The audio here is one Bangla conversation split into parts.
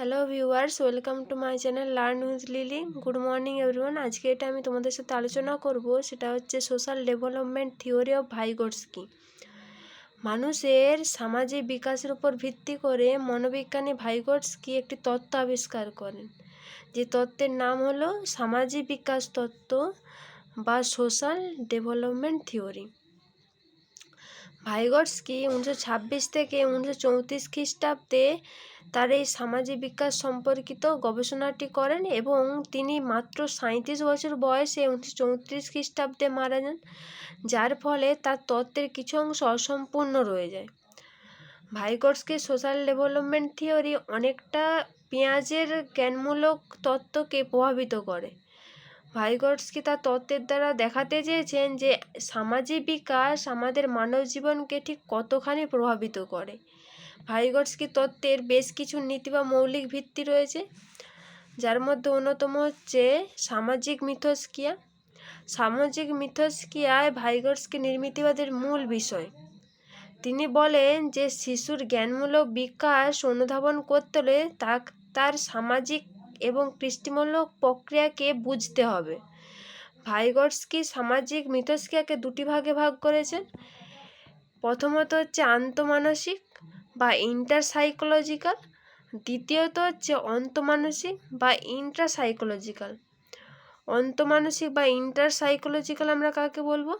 Hello viewers, welcome to my channel learn with lily. Good morning everyone. আজকে এটা আমি তোমাদের সাথে আলোচনা করব, সেটা হচ্ছে social development theory of Vygotsky. মানুষের সামাজিক বিকাশের উপর ভিত্তি করে মনোবিজ্ঞানী ভাইগটস্কি একটি তত্ত্ব আবিষ্কার করেন, যে তত্ত্বের নাম হলো সামাজিক বিকাশ তত্ত্ব বা সোশ্যাল ডেভেলপমেন্ট থিওরি। ভাইগটস্কি 1926 থেকে 1934 খ্রিস্টাব্দে তার এই সামাজিক বিকাশ সম্পর্কিত গবেষণাটি করেন এবং তিনি মাত্র 37 বছর বয়সে 1934 খ্রিস্টাব্দে মারা যান, যার ফলে তার তত্ত্বের কিছু অংশ অসম্পূর্ণ রয়ে যায়। ভাইগটস্কির সোশ্যাল ডেভেলপমেন্ট থিওরি অনেকটা পেঁয়াজের জ্ঞানমূলক তত্ত্বকে প্রভাবিত করে। ভাইগটস্কি তার তত্ত্বের দ্বারা দেখাতে চেয়েছেন যে সামাজিক বিকাশ আমাদের মানব জীবনকে ঠিক কতখানি প্রভাবিত করে। ভাইগটস্কি তত্ত্বের বেশ কিছু নীতি বা মৌলিক ভিত্তি রয়েছে, যার মধ্যে অন্যতম হচ্ছে সামাজিক মিথস্ক্রিয়া। সামাজিক মিথস্ক্রিয়ায় ভাইগটস্কি নির্মিতিবাদের মূল বিষয়। তিনি বলেন যে শিশুর জ্ঞানমূলক বিকাশ অনুধাবন করতে হলে তার সামাজিক এবং কৃষ্টিমূলক প্রক্রিয়াকে বুঝতে হবে। ভাইগটস্কি সামাজিক মিথস্ক্রিয়াকে দুটি ভাগে ভাগ করেছেন। প্রথমত হচ্ছে আন্তঃমানসিক বা ইন্টারসাইকোলজিক্যাল, দ্বিতীয়ত হচ্ছে অন্তঃমানসিক বা ইন্ট্রাসাইকোলজিক্যাল। অন্তঃমানসিক বা ইন্টারসাইকোলজিক্যাল আমরা কাকে বলবো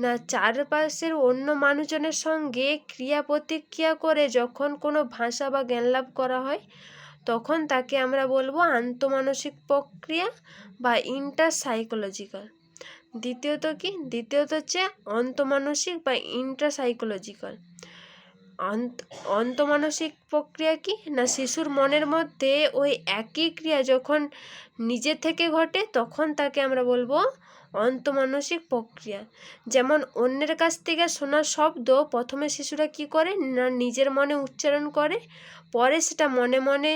না, চারপাশের অন্য মানুষজনের সঙ্গে ক্রিয়া প্রতিক্রিয়া করে যখন কোনো ভাষা বা জ্ঞান লাভ করা হয়, তখন তাকে আমরা বলবো আন্তঃমানসিক প্রক্রিয়া বা ইন্টারসাইকোলজিক্যাল। দ্বিতীয়ত হচ্ছে অন্তঃমানসিক বা ইন্ট্রাসাইকোলজিক্যাল। অন্তঃমানসিক প্রক্রিয়া কি না, শিশুর মনের মধ্যে ওই একই ক্রিয়া যখন নিজে থেকে ঘটে তখন তাকে আমরা বলবো অন্তঃমানসিক প্রক্রিয়া। যেমন অন্যের কাছ থেকে শোনা শব্দ প্রথমে শিশুরা কি করে না নিজের মনে উচ্চারণ করে, পরে সেটা মনে মনে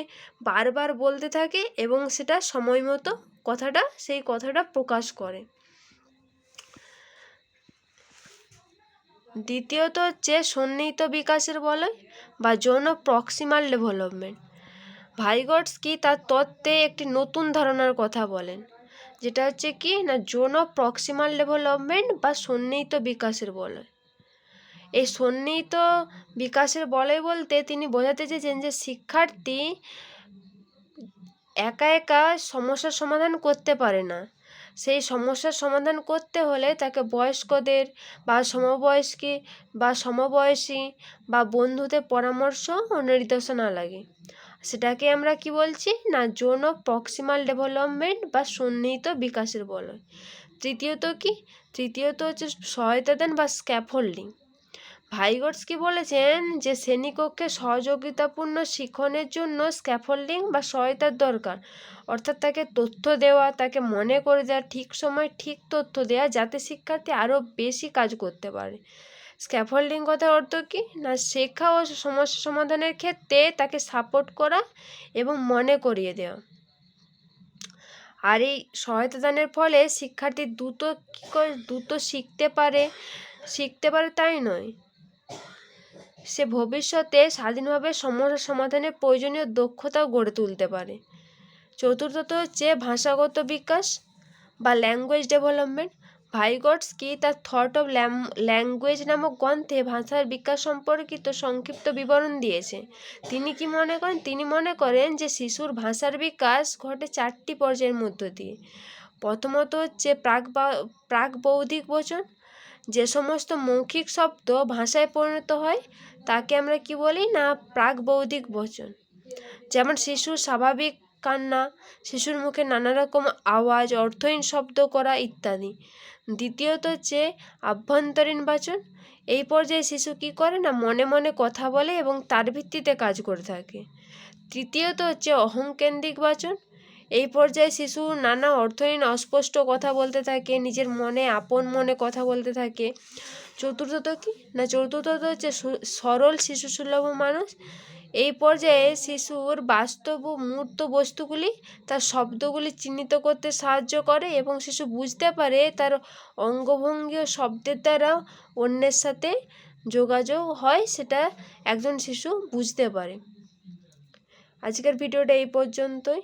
বারবার বলতে থাকে এবং সেটা সময় মতো সেই কথাটা প্রকাশ করে। দ্বিতীয়ত হচ্ছে সন্নিহিত বিকাশের বলয় বা যৌন প্রক্সিমাল ডেভেলপমেন্ট। ভাইগটস্কি তার তত্ত্বে একটি নতুন ধারণার কথা বলেন, যেটা হচ্ছে কি না যৌন প্রক্সিমাল ডেভেলপমেন্ট বা সন্নিহিত বিকাশের বলয়। এই সন্নিহিত বিকাশের বলয় বলতে তিনি বোঝাতে চেয়েছেন যে শিক্ষার্থী একা একা সমস্যার সমাধান করতে পারে না। সেই সমস্যার সমাধান করতে হলে তাকে বয়স্কদের বা সমবয়সী বা বন্ধুদের পরামর্শ ও নির্দেশনা লাগে। সেটাকে আমরা কি বলছি না যৌন প্রক্সিমাল ডেভেলপমেন্ট বা সন্নিহিত বিকাশের বলয়। তৃতীয়ত হচ্ছে সহায়তা দান বা স্ক্যাফোল্ডিং। ভাইগটস্কি বলেছেন যে শ্রেণীকক্ষে সহযোগিতাপূর্ণ শিক্ষণের জন্য স্ক্যাফোল্ডিং বা সহায়তার দরকার, অর্থাৎ তাকে তথ্য দেওয়া, তাকে মনে করে দেওয়া, ঠিক সময় ঠিক তথ্য দেওয়া, যাতে শিক্ষার্থী আরও বেশি কাজ করতে পারে। স্ক্যাফোল্ডিং কথার অর্থ কি না শেখা ও সমস্যা সমাধানের ক্ষেত্রে তাকে সাপোর্ট করা এবং মনে করিয়ে দেওয়া। আর এই সহায়তা দানের ফলে শিক্ষার্থী দ্রুত শিখতে পারে তাই নয়, সে ভবিষ্যতে স্বাধীনভাবে সমস্যা সমাধানের প্রয়োজনীয় দক্ষতাও গড়ে তুলতে পারে। চতুর্থত হচ্ছে ভাষাগত বিকাশ বা ল্যাঙ্গুয়েজ ডেভেলপমেন্ট। ভাইগটস্কি তার থট অফ ল্যাঙ্গুয়েজ নামক গ্রন্থে ভাষার বিকাশ সম্পর্কিত সংক্ষিপ্ত বিবরণ দিয়েছে। তিনি মনে করেন যে শিশুর ভাষার বিকাশ ঘটে 4টি পর্যায়ের মধ্য দিয়ে। প্রথমত হচ্ছে প্রাক-বৌদ্ধিক বচন। যে সমস্ত মৌখিক শব্দ ভাষায় পরিণত হয় তাকে আমরা কি বলি না প্রাক-বৌদ্ধিক বচন। যেমন শিশুর স্বাভাবিক কান্না, শিশুর মুখে নানা রকম আওয়াজ, অর্থহীন শব্দ করা ইত্যাদি। দ্বিতীয়ত হচ্ছে আভ্যন্তরীণ বাচন। এই পর্যায়ে শিশু কি করে না মনে মনে কথা বলে এবং তার ভিত্তিতে কাজ করে থাকে। তৃতীয়ত হচ্ছে অহংকেন্দ্রিক বাচন। এই পর্যায়ে শিশু নানা অর্থহীন অস্পষ্ট কথা বলতে থাকে, নিজের মনে আপন মনে কথা বলতে থাকে। চতুর্থত হচ্ছে সরল শিশুসুলভ মানুষ। এই পর্যায়ে শিশুর বাস্তব ও মূর্ত বস্তুগুলি তার শব্দগুলি চিহ্নিত করতে সাহায্য করে এবং শিশু বুঝতে পারে তার অঙ্গভঙ্গি ও শব্দের দ্বারা অন্যের সাথে যোগাযোগ হয়, সেটা একজন শিশু বুঝতে পারে। আজকের ভিডিওটা এই পর্যন্তই।